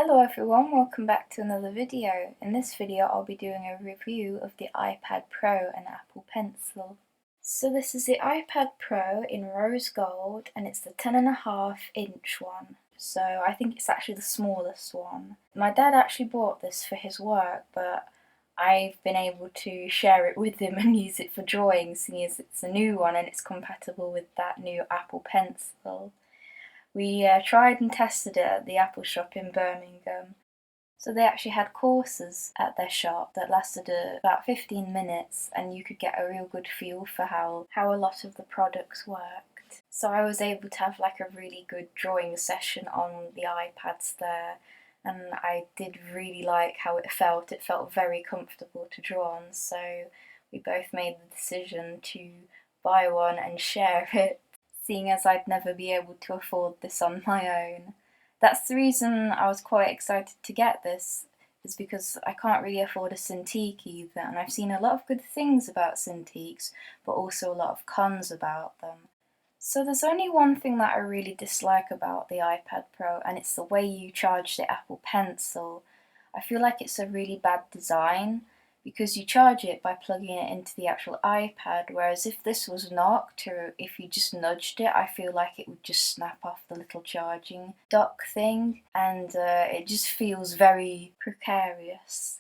Hello everyone, welcome back to another video. In this video I'll be doing a review of the iPad Pro and Apple Pencil. So this is the iPad Pro in rose gold and it's the 10.5-inch one. So I think it's actually the smallest one. My dad actually bought this for his work, but I've been able to share it with him and use it for drawing, seeing as it's a new one and it's compatible with that new Apple Pencil. We tried and tested it at the Apple shop in Birmingham. So they actually had courses at their shop that lasted about 15 minutes and you could get a real good feel for how a lot of the products worked. So I was able to have like a really good drawing session on the iPads there, and I did really like how it felt. It felt very comfortable to draw on, so we both made the decision to buy one and share it, seeing as I'd never be able to afford this on my own. That's the reason I was quite excited to get this, is because I can't really afford a Cintiq either, and I've seen a lot of good things about Cintiqs, but also a lot of cons about them. So there's only one thing that I really dislike about the iPad Pro, and it's the way you charge the Apple Pencil. I feel like it's a really bad design, because you charge it by plugging it into the actual iPad, whereas if this was knocked or if you just nudged it, I feel like it would just snap off the little charging dock thing, and it just feels very precarious.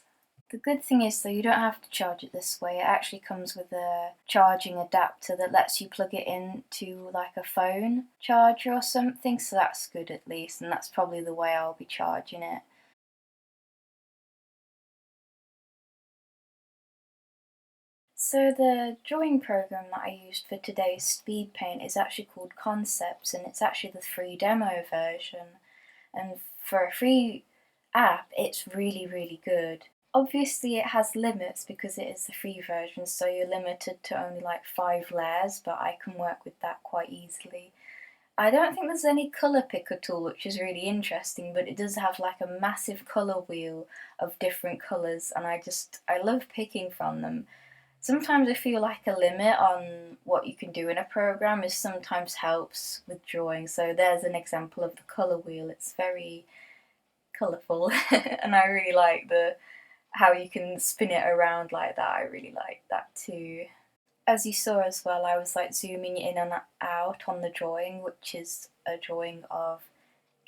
The good thing is though, you don't have to charge it this way. It actually comes with a charging adapter that lets you plug it into like a phone charger or something, so that's good at least, and that's probably the way I'll be charging it. So the drawing program that I used for today's Speedpaint is actually called Concepts, and it's actually the free demo version. And for a free app, it's really good. Obviously it has limits because it is the free version, so you're limited to only like 5 layers, but I can work with that quite easily. I don't think there's any colour picker tool, which is really interesting, but it does have like a massive colour wheel of different colours, and I love picking from them. Sometimes I feel like a limit on what you can do in a program is sometimes helps with drawing. So there's an example of the colour wheel. It's very colourful and I really like how you can spin it around like that. I really like that too. As you saw as well, I was like zooming in and out on the drawing, which is a drawing of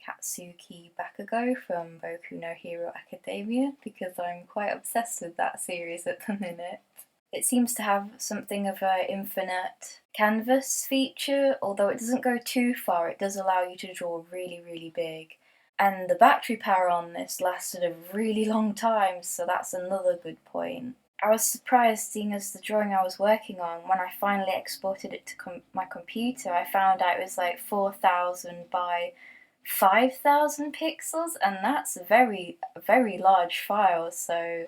Katsuki Bakugo from Boku no Hero Academia, because I'm quite obsessed with that series at the minute. It seems to have something of an infinite canvas feature, although it doesn't go too far. It does allow you to draw really big. And the battery power on this lasted a really long time, so that's another good point. I was surprised, seeing as the drawing I was working on, when I finally exported it to my computer, I found out it was like 4,000 by 5,000 pixels, and that's a very large file, so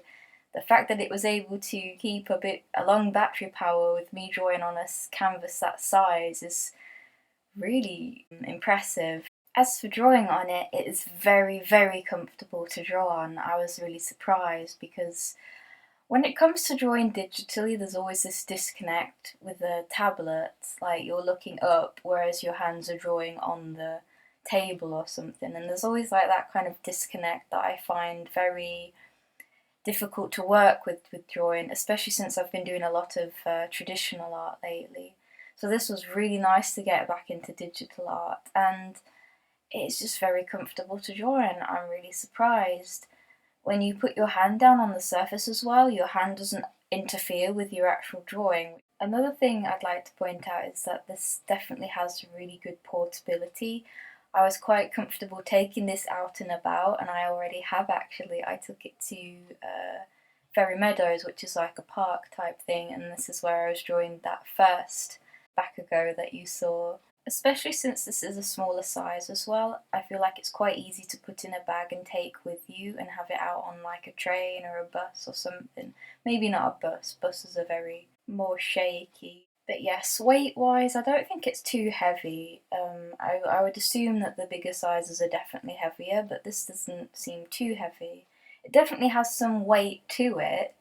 the fact that it was able to keep a long battery power with me drawing on a canvas that size is really impressive. As for drawing on it, it is very comfortable to draw on. I was really surprised because when it comes to drawing digitally, there's always this disconnect with the tablet, like you're looking up whereas your hands are drawing on the table or something, and there's always like that kind of disconnect that I find very difficult to work with drawing, especially since I've been doing a lot of traditional art lately. So this was really nice to get back into digital art, and it's just very comfortable to draw in. I'm really surprised. When you put your hand down on the surface as well, your hand doesn't interfere with your actual drawing. Another thing I'd like to point out is that this definitely has really good portability. I was quite comfortable taking this out and about, and I already have actually. I took it to Ferry Meadows, which is like a park type thing, and this is where I was drawing that first Bakugo that you saw. Especially since this is a smaller size as well, I feel like it's quite easy to put in a bag and take with you and have it out on like a train or a bus or something. Maybe not a bus, buses are very more shaky. But yes, weight-wise, I don't think it's too heavy. I would assume that the bigger sizes are definitely heavier, but this doesn't seem too heavy. It definitely has some weight to it,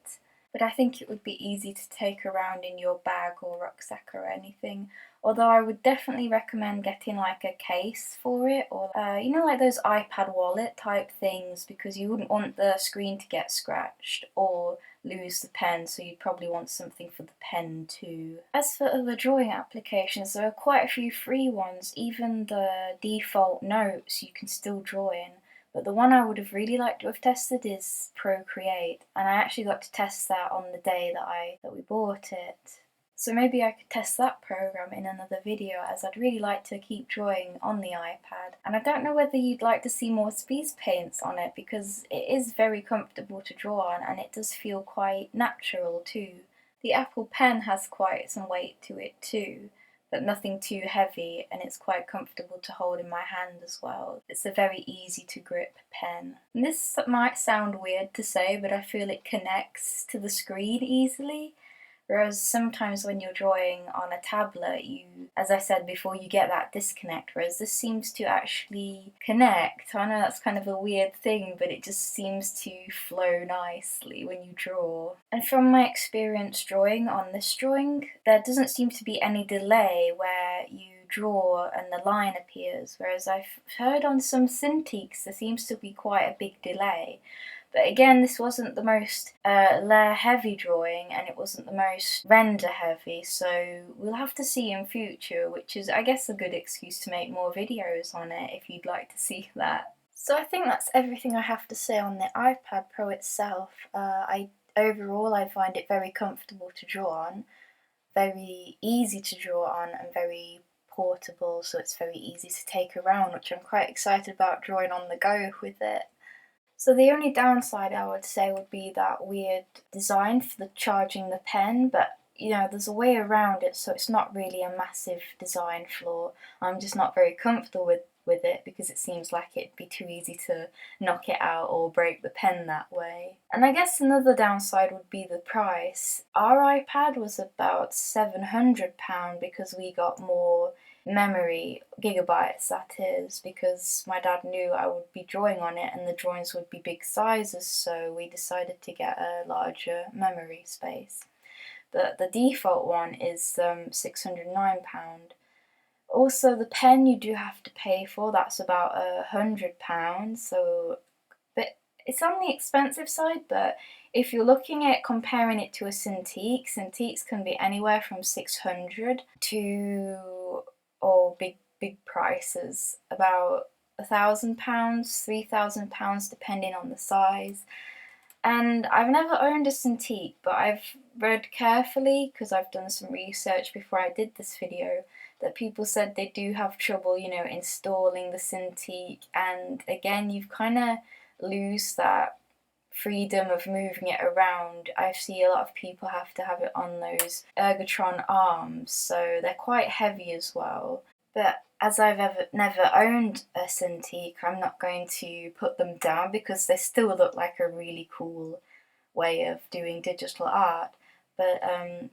but I think it would be easy to take around in your bag or rucksack or anything. Although I would definitely recommend getting like a case for it, or you know, like those iPad wallet type things, because you wouldn't want the screen to get scratched or lose the pen, so you'd probably want something for the pen too. As for other drawing applications, there are quite a few free ones. Even the default notes you can still draw in. But the one I would have really liked to have tested is Procreate, and I actually got to test that on the day that we bought it. So maybe I could test that program in another video, as I'd really like to keep drawing on the iPad. And I don't know whether you'd like to see more Speedpaints on it, because it is very comfortable to draw on and it does feel quite natural too. The Apple Pen has quite some weight to it too, but nothing too heavy, and it's quite comfortable to hold in my hand as well. It's a very easy to grip pen. And this might sound weird to say, but I feel it connects to the screen easily. Whereas sometimes when you're drawing on a tablet, as I said before, you get that disconnect, whereas this seems to actually connect. I know that's kind of a weird thing, but it just seems to flow nicely when you draw. And from my experience drawing on this drawing, there doesn't seem to be any delay where you draw and the line appears, whereas I've heard on some Cintiqs there seems to be quite a big delay. But again, this wasn't the most layer heavy drawing, and it wasn't the most render heavy, so we'll have to see in future, which is I guess a good excuse to make more videos on it if you'd like to see that. So I think that's everything I have to say on the iPad Pro itself. Overall I find it very comfortable to draw on, very easy to draw on, and very portable, so it's very easy to take around, which I'm quite excited about drawing on the go with it. So the only downside I would say would be that weird design for the charging the pen, but you know, there's a way around it, so it's not really a massive design flaw. I'm just not very comfortable with it because it seems like it'd be too easy to knock it out or break the pen that way. And I guess another downside would be the price. Our iPad was about £700 because we got more memory, gigabytes that is, because my dad knew I would be drawing on it and the drawings would be big sizes, so we decided to get a larger memory space. But the default one is £609. Also, the pen you do have to pay for, that's about £100, so but it's on the expensive side. But if you're looking at comparing it to a Cintiq, Cintiqs can be anywhere from 600 to, or big prices, about £1,000, £3,000 depending on the size. And I've never owned a Cintiq, but I've read carefully, because I've done some research before I did this video, that people said they do have trouble, you know, installing the Cintiq, and again, you've kind of lose that freedom of moving it around. I see a lot of people have to have it on those ergotron arms, so they're quite heavy as well. But as I've never owned a Cintiq, I'm not going to put them down because they still look like a really cool way of doing digital art. But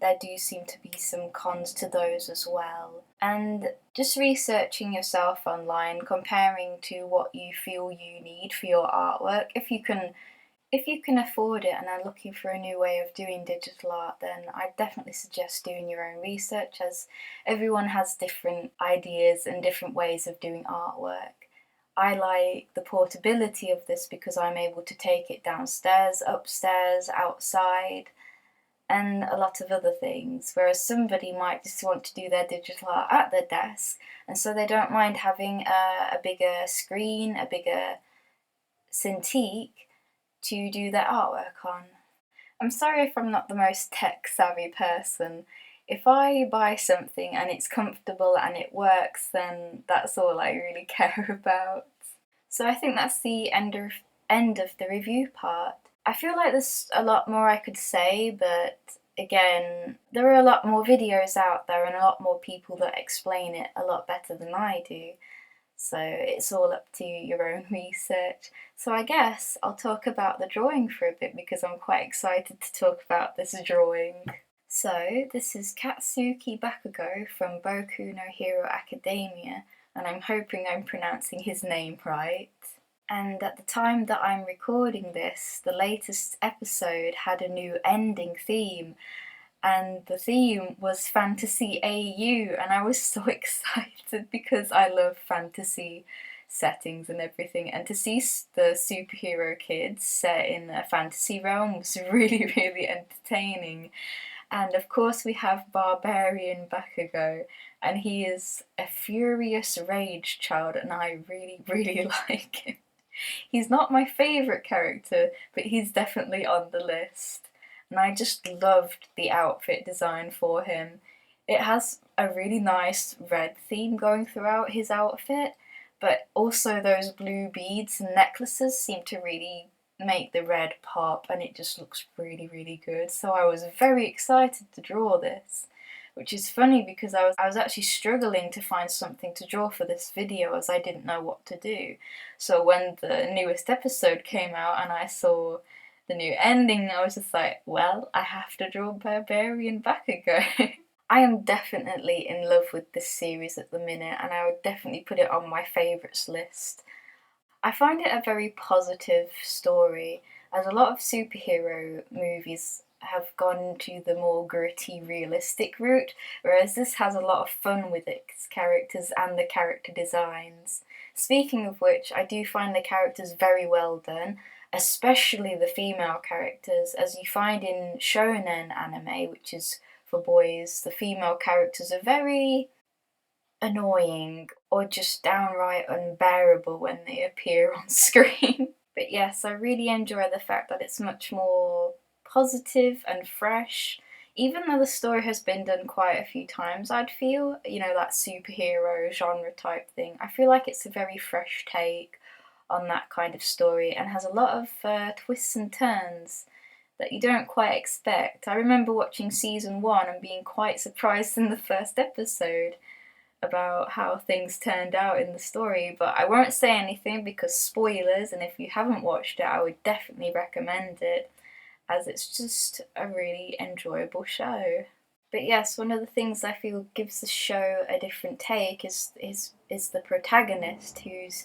there do seem to be some cons to those as well. And just researching yourself online, comparing to what you feel you need for your artwork, if you can afford it and are looking for a new way of doing digital art, then I'd definitely suggest doing your own research, as everyone has different ideas and different ways of doing artwork. I like the portability of this because I'm able to take it downstairs, upstairs, outside, and a lot of other things, whereas somebody might just want to do their digital art at their desk, and so they don't mind having a bigger screen, a bigger Cintiq to do their artwork on. I'm sorry if I'm not the most tech savvy person. If I buy something and it's comfortable and it works, then that's all I really care about. So I think that's the end of the review part. I feel like there's a lot more I could say, but again, there are a lot more videos out there and a lot more people that explain it a lot better than I do. So it's all up to your own research. So I guess I'll talk about the drawing for a bit because I'm quite excited to talk about this drawing. So this is Katsuki Bakugo from Boku no Hero Academia, and I'm hoping I'm pronouncing his name right. And at the time that I'm recording this, the latest episode had a new ending theme, and the theme was Fantasy AU, and I was so excited because I love fantasy settings and everything, and to see the superhero kids set in a fantasy realm was really, really entertaining. And of course we have Barbarian Bakugo, and he is a furious rage child, and I really, really like him. He's not my favourite character, but he's definitely on the list. And I just loved the outfit design for him. It has a really nice red theme going throughout his outfit, but also those blue beads and necklaces seem to really make the red pop, and it just looks really, really good. So I was very excited to draw this, which is funny because I was actually struggling to find something to draw for this video as I didn't know what to do. So when the newest episode came out and I saw the new ending, I was just like, well, I have to draw Barbarian Bakugo. I am definitely in love with this series at the minute, and I would definitely put it on my favourites list. I find it a very positive story, as a lot of superhero movies have gone to the more gritty, realistic route, whereas this has a lot of fun with its characters and the character designs. Speaking of which, I do find the characters very well done, especially the female characters. As you find in shonen anime, which is for boys, the female characters are very annoying or just downright unbearable when they appear on screen. But yes, I really enjoy the fact that it's much more positive and fresh. Even though the story has been done quite a few times, I'd feel, that superhero genre type thing, I feel like it's a very fresh take on that kind of story and has a lot of twists and turns that you don't quite expect. I remember watching season 1 and being quite surprised in the first episode about how things turned out in the story, but I won't say anything because spoilers, and if you haven't watched it, I would definitely recommend it, as it's just a really enjoyable show. But yes, one of the things I feel gives the show a different take is the protagonist, who's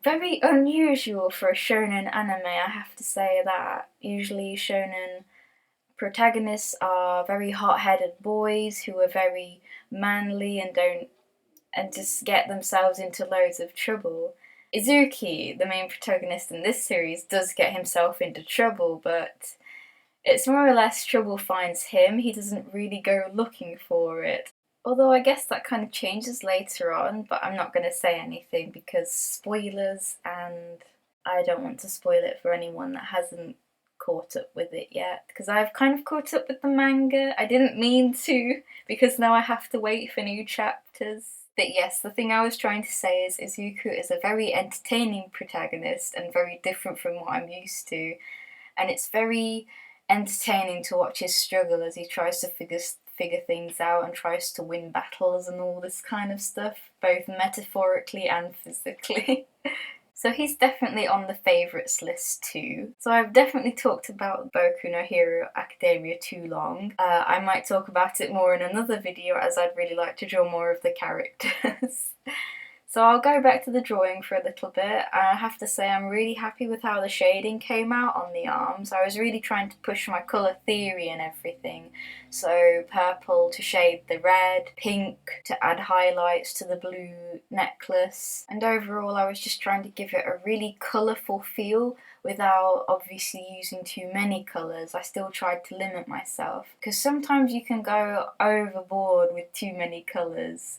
very unusual for a shonen anime, I have to say that. Usually shonen protagonists are very hot-headed boys who are very manly and just get themselves into loads of trouble. Izuki, the main protagonist in this series, does get himself into trouble, but it's more or less trouble finds him. He doesn't really go looking for it. Although I guess that kind of changes later on, but I'm not going to say anything because spoilers, and I don't want to spoil it for anyone that hasn't caught up with it yet, because I've kind of caught up with the manga. I didn't mean to, because now I have to wait for new chapters. But yes, the thing I was trying to say is Izuku is a very entertaining protagonist and very different from what I'm used to. And it's very entertaining to watch his struggle as he tries to figure things out and tries to win battles and all this kind of stuff, both metaphorically and physically. So he's definitely on the favourites list too. So I've definitely talked about Boku no Hero Academia too long. I might talk about it more in another video, as I'd really like to draw more of the characters. So I'll go back to the drawing for a little bit. I have to say I'm really happy with how the shading came out on the arms. I was really trying to push my colour theory and everything. So purple to shade the red, pink to add highlights to the blue necklace. And overall I was just trying to give it a really colourful feel without obviously using too many colours. I still tried to limit myself, because sometimes you can go overboard with too many colours.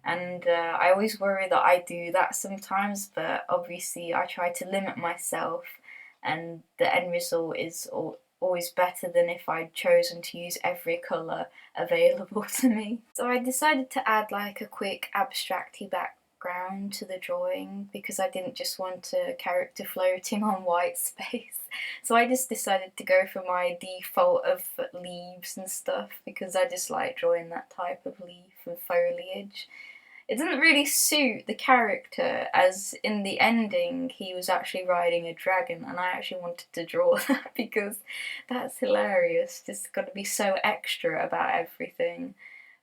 And I always worry that I do that sometimes, but obviously I try to limit myself, and the end result is always better than if I'd chosen to use every colour available to me. So I decided to add like a quick abstracty background to the drawing, because I didn't just want a character floating on white space. So I just decided to go for my default of leaves and stuff, because I just like drawing that type of leaf and foliage. It doesn't really suit the character, as in the ending he was actually riding a dragon, and I actually wanted to draw that because that's hilarious. Just got to be so extra about everything.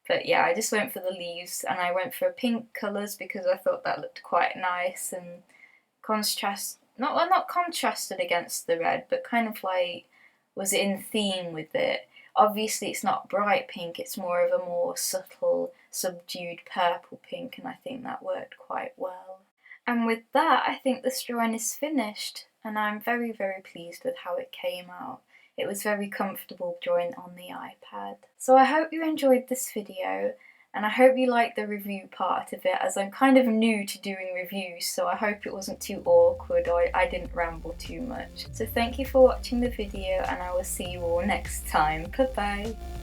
But yeah, I just went for the leaves, and I went for pink colours because I thought that looked quite nice and not contrasted against the red, but kind of like was in theme with it. Obviously it's not bright pink, it's more of a more subtle, subdued purple pink, and I think that worked quite well. And with that, I think this drawing is finished, and I'm very, very pleased with how it came out. It was very comfortable drawing on the iPad. So I hope you enjoyed this video, and I hope you liked the review part of it, as I'm kind of new to doing reviews, so I hope it wasn't too awkward or I didn't ramble too much. So thank you for watching the video, and I will see you all next time. Bye bye!